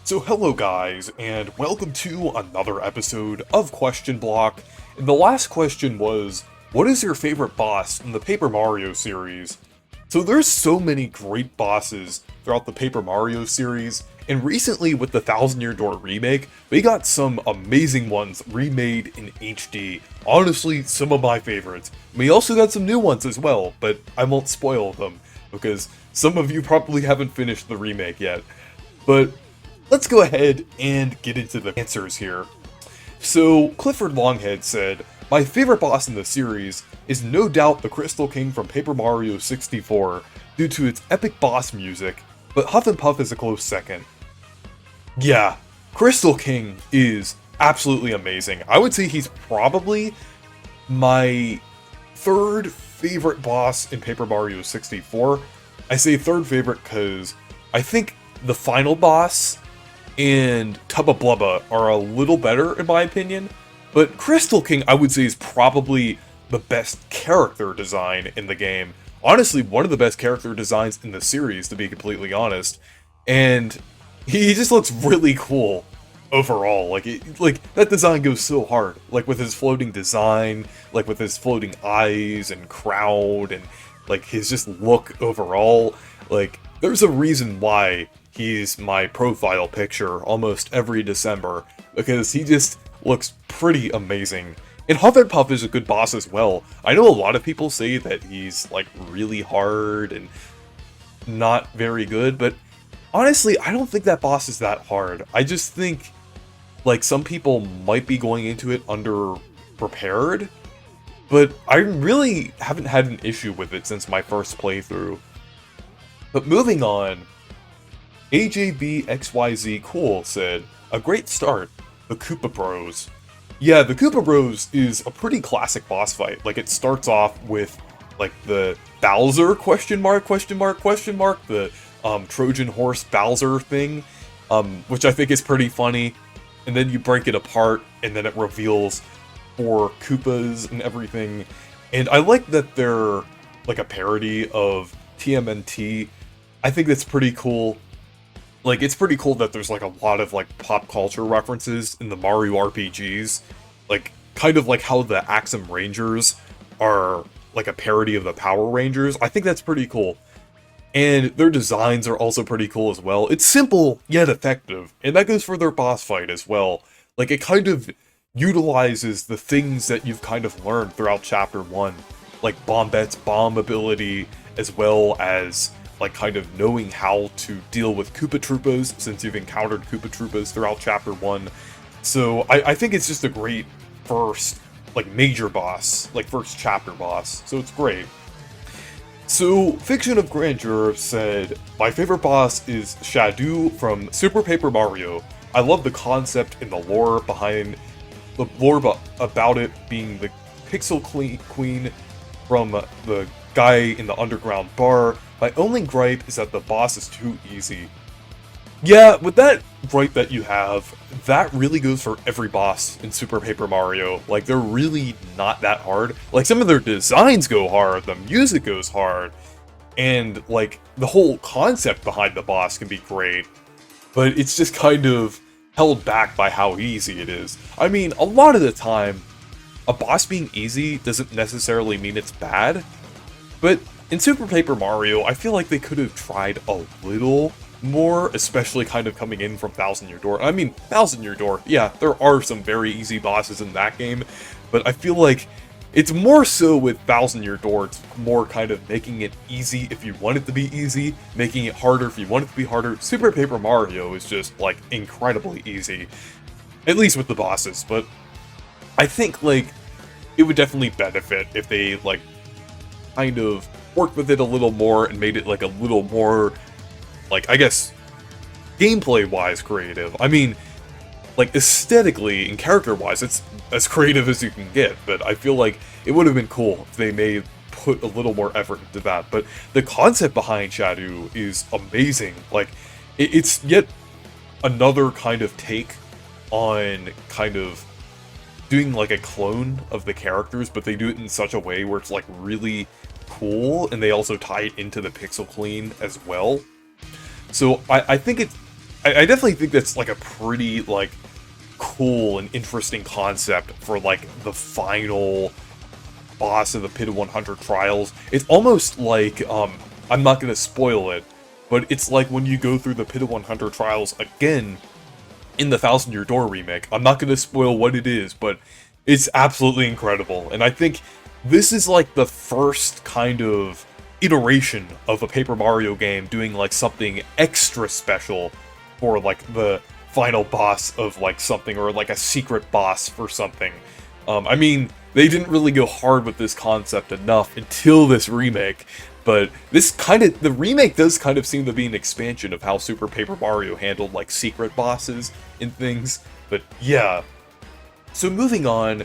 So hello guys, and welcome to another episode of Question Block. And the last question was, what is your favorite boss in the Paper Mario series? So there's so many great bosses throughout the Paper Mario series, and recently with the Thousand Year Door remake, we got some amazing ones remade in HD. Honestly, some of my favorites. We also got some new ones as well, but I won't spoil them, because some of you probably haven't finished the remake yet. But let's go ahead and get into the answers here. So, Clifford Longhead said, my favorite boss in the series is no doubt the Crystal King from Paper Mario 64 due to its epic boss music, but Huff and Puff is a close second. Yeah, Crystal King is absolutely amazing. I would say he's probably my third favorite boss in Paper Mario 64. I say third favorite because I think the final boss and Tubba Blubba are a little better in my opinion, but Crystal King I would say is probably the best character design in the game. Honestly, one of the best character designs in the series, to be completely honest, and he just looks really cool overall. Like that design goes so hard, like with his floating design, like with his floating eyes and crowd, and like his just look overall. Like there's a reason why he's my profile picture almost every December, because he just looks pretty amazing. And Huff and Puff is a good boss as well. I know a lot of people say that he's like really hard and not very good, but honestly, I don't think that boss is that hard. I just think like some people might be going into it under-prepared, but I really haven't had an issue with it since my first playthrough. But moving on, AJBXYZ Cool said, a great start, the Koopa Bros. Yeah, the Koopa Bros is a pretty classic boss fight. Like, it starts off with, like, the Bowser the Trojan Horse Bowser thing, which I think is pretty funny. And then you break it apart, and then it reveals 4 Koopas and everything. And I like that they're, like, a parody of TMNT. I think that's pretty cool. Like, it's pretty cool that there's, like, a lot of, like, pop culture references in the Mario RPGs. Like, kind of like how the Axum Rangers are, like, a parody of the Power Rangers. I think that's pretty cool. And their designs are also pretty cool as well. It's simple, yet effective. And that goes for their boss fight as well. Like, it kind of utilizes the things that you've kind of learned throughout Chapter 1. Like, Bombette's bomb ability, as well as like kind of knowing how to deal with Koopa Troopas, since you've encountered Koopa Troopas throughout Chapter 1. So I think it's just a great first, like, major boss, like first chapter boss, so it's great. So, Fiction of Grandeur said, my favorite boss is Shadoo from Super Paper Mario. I love the concept and the lore behind, about it being the Pixel Queen from the guy in the underground bar. My only gripe is that the boss is too easy. Yeah, with that gripe that you have, that really goes for every boss in Super Paper Mario. Like, they're really not that hard. Like, some of their designs go hard, the music goes hard, and, like, the whole concept behind the boss can be great, but it's just kind of held back by how easy it is. I mean, a lot of the time, a boss being easy doesn't necessarily mean it's bad, but in Super Paper Mario, I feel like they could have tried a little more, especially kind of coming in from Thousand Year Door. I mean, Thousand Year Door, yeah, there are some very easy bosses in that game, but I feel like it's more so with Thousand Year Door, it's more kind of making it easy if you want it to be easy, making it harder if you want it to be harder. Super Paper Mario is just, like, incredibly easy, at least with the bosses, but I think, like, it would definitely benefit if they, like, kind of worked with it a little more and made it like a little more, like, I guess, gameplay-wise creative. I mean, like, aesthetically and character-wise, it's as creative as you can get, but I feel like it would have been cool if they may put a little more effort into that. But the concept behind Shadoo is amazing. Like, it's yet another kind of take on kind of doing like a clone of the characters, but they do it in such a way where it's like really cool, and they also tie it into the Pixel Clean as well. So I think I definitely think that's like a pretty like cool and interesting concept for like the final boss of the Pit 100 Trials. It's almost like, I'm not gonna spoil it, but it's like when you go through the Pit 100 Trials again in the Thousand Year Door remake. I'm not gonna spoil what it is, but it's absolutely incredible, and I think this is like the first kind of iteration of a Paper Mario game doing like something extra special for like the final boss of like something, or like a secret boss for something. I mean, they didn't really go hard with this concept enough until this remake, but the remake does kind of seem to be an expansion of how Super Paper Mario handled like secret bosses and things. But yeah. So moving on,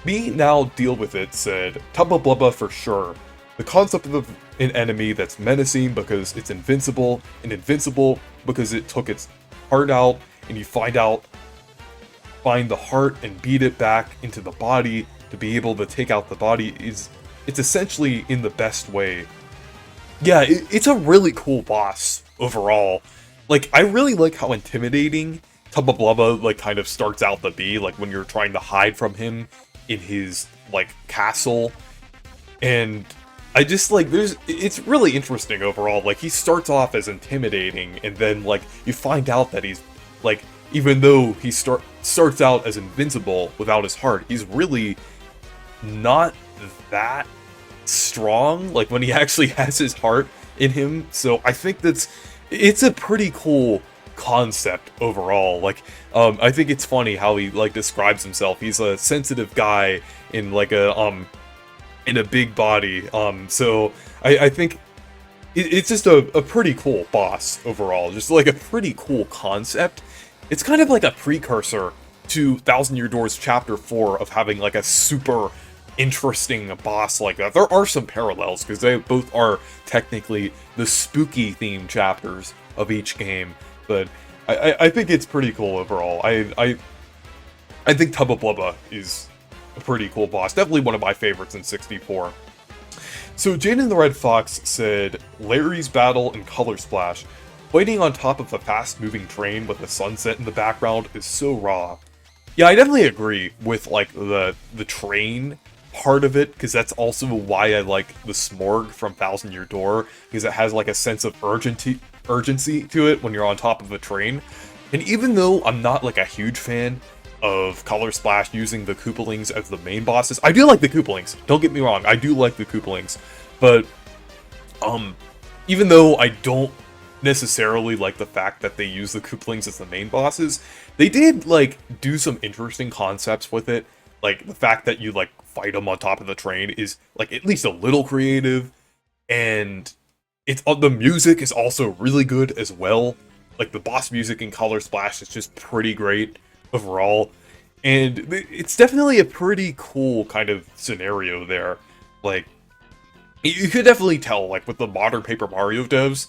Me Now Deal With It said, Tubba Blubba for sure. The concept of an enemy that's menacing because it's invincible, and invincible because it took its heart out, and you find the heart and beat it back into the body to be able to take out the body it's essentially in the best way. Yeah, it's a really cool boss overall. Like, I really like how intimidating Tubba Blubba, like, kind of starts out to be, like, when you're trying to hide from him in his, like, castle. And I just, like, it's really interesting overall. Like, he starts off as intimidating, and then, like, you find out that he's, like, even though he starts out as invincible without his heart, he's really not that strong, like, when he actually has his heart in him. So I think it's a pretty cool concept overall. Like, I think it's funny how he, like, describes himself. He's a sensitive guy in, like, in a big body. So I think it's just a pretty cool boss overall. Just, like, a pretty cool concept. It's kind of like a precursor to Thousand Year Door's Chapter 4 of having, like, a super interesting boss like that. There are some parallels, because they both are technically the spooky themed chapters of each game, but I think it's pretty cool overall. I think Tubba Blubba is a pretty cool boss. Definitely one of my favorites in 64. So Jaden the Red Fox said, Larry's battle in Color Splash. Waiting on top of a fast-moving train with the sunset in the background is so raw. Yeah, I definitely agree with, like, the train part of it, because that's also why I like the Smorg from Thousand Year Door, because it has, like, a sense of urgency to it when you're on top of a train. And even though I'm not, like, a huge fan of Color Splash using the Koopalings as the main bosses, I do like the Koopalings, don't get me wrong, I do like the Koopalings, but, even though I don't necessarily like the fact that they use the Koopalings as the main bosses, they did, like, do some interesting concepts with it. Like, the fact that you, like, fight them on top of the train is, like, at least a little creative, and the music is also really good as well. Like, the boss music in Color Splash is just pretty great overall, and it's definitely a pretty cool kind of scenario there. Like, you could definitely tell, like, with the modern Paper Mario devs,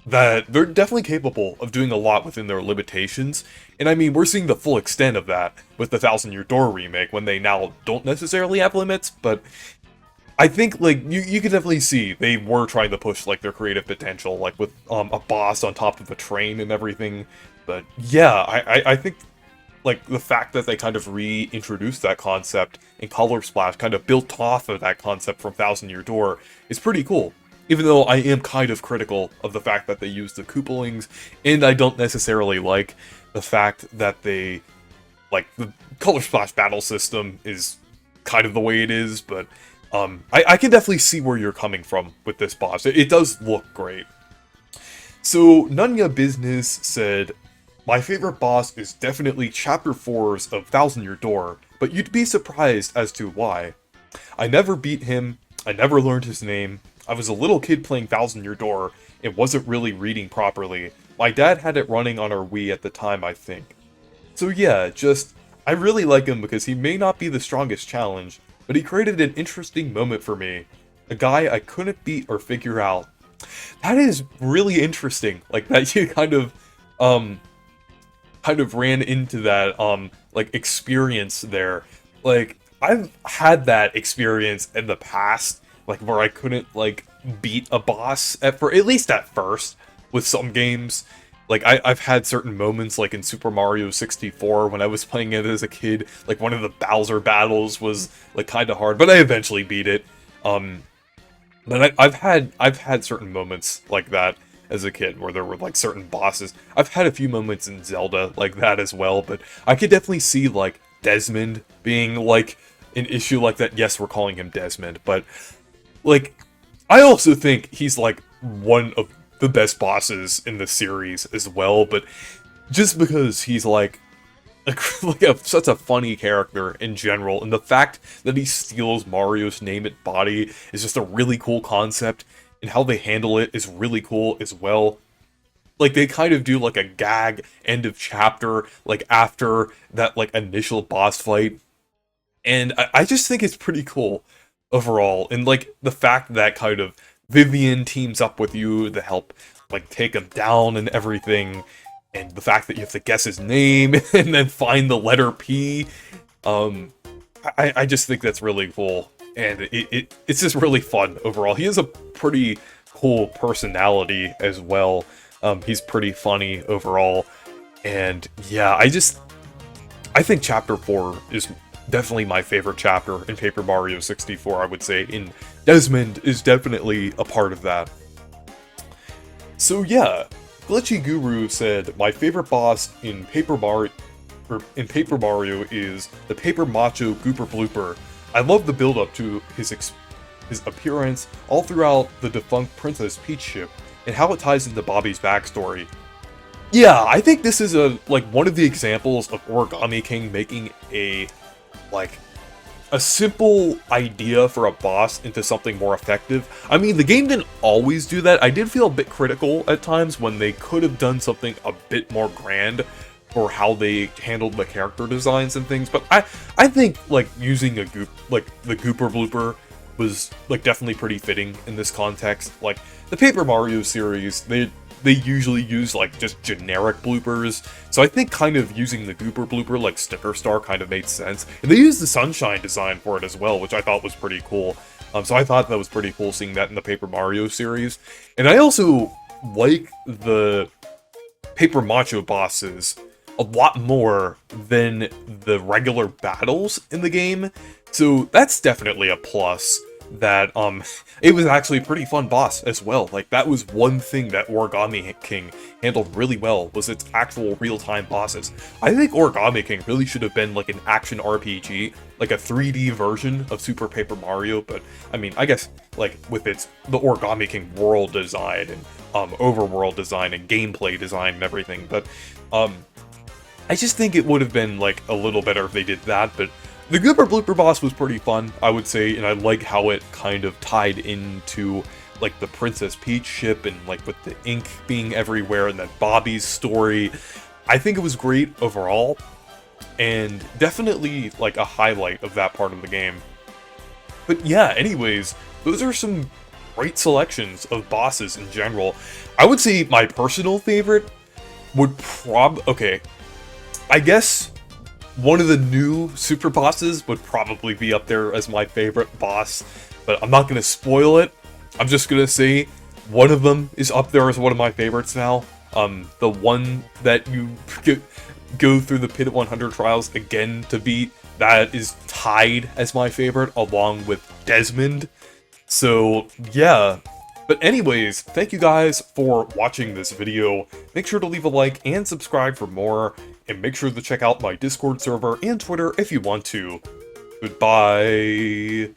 that they're definitely capable of doing a lot within their limitations, and I mean, we're seeing the full extent of that with the Thousand Year Door remake, when they now don't necessarily have limits, but I think, like, you can definitely see they were trying to push, like, their creative potential, like, with a boss on top of a train and everything. But yeah, I think, like, the fact that they kind of reintroduced that concept in Color Splash, kind of built off of that concept from Thousand Year Door, is pretty cool. Even though I am kind of critical of the fact that they use the Koopalings, and I don't necessarily like the fact that they, like, the Color Splash battle system is kind of the way it is, but I can definitely see where you're coming from with this boss. It does look great. So Nunya Business said, my favorite boss is definitely Chapter 4's of Thousand Year Door, but you'd be surprised as to why. I never beat him, I never learned his name. I was a little kid playing Thousand Year Door and wasn't really reading properly. My dad had it running on our Wii at the time, I think. So yeah, I really like him because he may not be the strongest challenge, but he created an interesting moment for me. A guy I couldn't beat or figure out. That is really interesting, like, that you kind of ran into that, like, experience there. Like, I've had that experience in the past, like, where I couldn't, like, beat a boss at least at first with some games. Like, I've had certain moments, like in Super Mario 64, when I was playing it as a kid, like, one of the Bowser battles was, like, kinda hard, but I eventually beat it. But I've had certain moments like that as a kid, where there were, like, certain bosses. I've had a few moments in Zelda like that as well, but I could definitely see, like, Desmond being, like, an issue like that. Yes, we're calling him Desmond, but, like, I also think he's, like, one of the best bosses in the series as well, but just because he's, like such a funny character in general, and the fact that he steals Mario's name and body is just a really cool concept, and how they handle it is really cool as well. Like, they kind of do, like, a gag end of chapter, like, after that, like, initial boss fight, and I just think it's pretty cool overall, and, like, the fact that kind of Vivian teams up with you to help, like, take him down and everything, and the fact that you have to guess his name and then find the letter P, I just think that's really cool, and it's just really fun overall. He has a pretty cool personality as well. He's pretty funny overall, and yeah, I think Chapter 4 is definitely my favorite chapter in Paper Mario 64, I would say, and Desmond is definitely a part of that. So yeah, Glitchy Guru said, my favorite boss in Paper Mario is the Paper Macho Gooper Blooper. I love the build-up to his appearance all throughout the defunct Princess Peach ship, and how it ties into Bobby's backstory. Yeah, I think this is one of the examples of Origami King making a simple idea for a boss into something more effective. I mean, the game didn't always do that. I did feel a bit critical at times when they could have done something a bit more grand for how they handled the character designs and things, but I think, like, using the Gooper Blooper was, like, definitely pretty fitting in this context. Like, the Paper Mario series, they usually use, like, just generic bloopers, so I think kind of using the Gooper Blooper, like Sticker Star, kind of made sense. And they used the Sunshine design for it as well, which I thought was pretty cool. So I thought that was pretty cool seeing that in the Paper Mario series. And I also like the Paper Macho bosses a lot more than the regular battles in the game, so that's definitely a plus. That, it was actually a pretty fun boss as well. Like, that was one thing that Origami King handled really well, was its actual real-time bosses. I think Origami King really should have been, like, an action RPG, like a 3D version of Super Paper Mario, but, I mean, I guess, like, with the Origami King world design, and, overworld design, and gameplay design, and everything, but, I just think it would have been, like, a little better if they did that, but the Gooper Blooper boss was pretty fun, I would say, and I like how it kind of tied into, like, the Princess Peach ship, and, like, with the ink being everywhere, and then Bobby's story. I think it was great overall, and definitely, like, a highlight of that part of the game. But yeah, anyways, those are some great selections of bosses in general. I would say my personal favorite would okay, I guess one of the new super bosses would probably be up there as my favorite boss, but I'm not going to spoil it. I'm just going to say one of them is up there as one of my favorites now. The one that you go through the Pit 100 trials again to beat, that is tied as my favorite along with Desmond. So yeah. But anyways, thank you guys for watching this video. Make sure to leave a like and subscribe for more, and make sure to check out my Discord server and Twitter if you want to. Goodbye.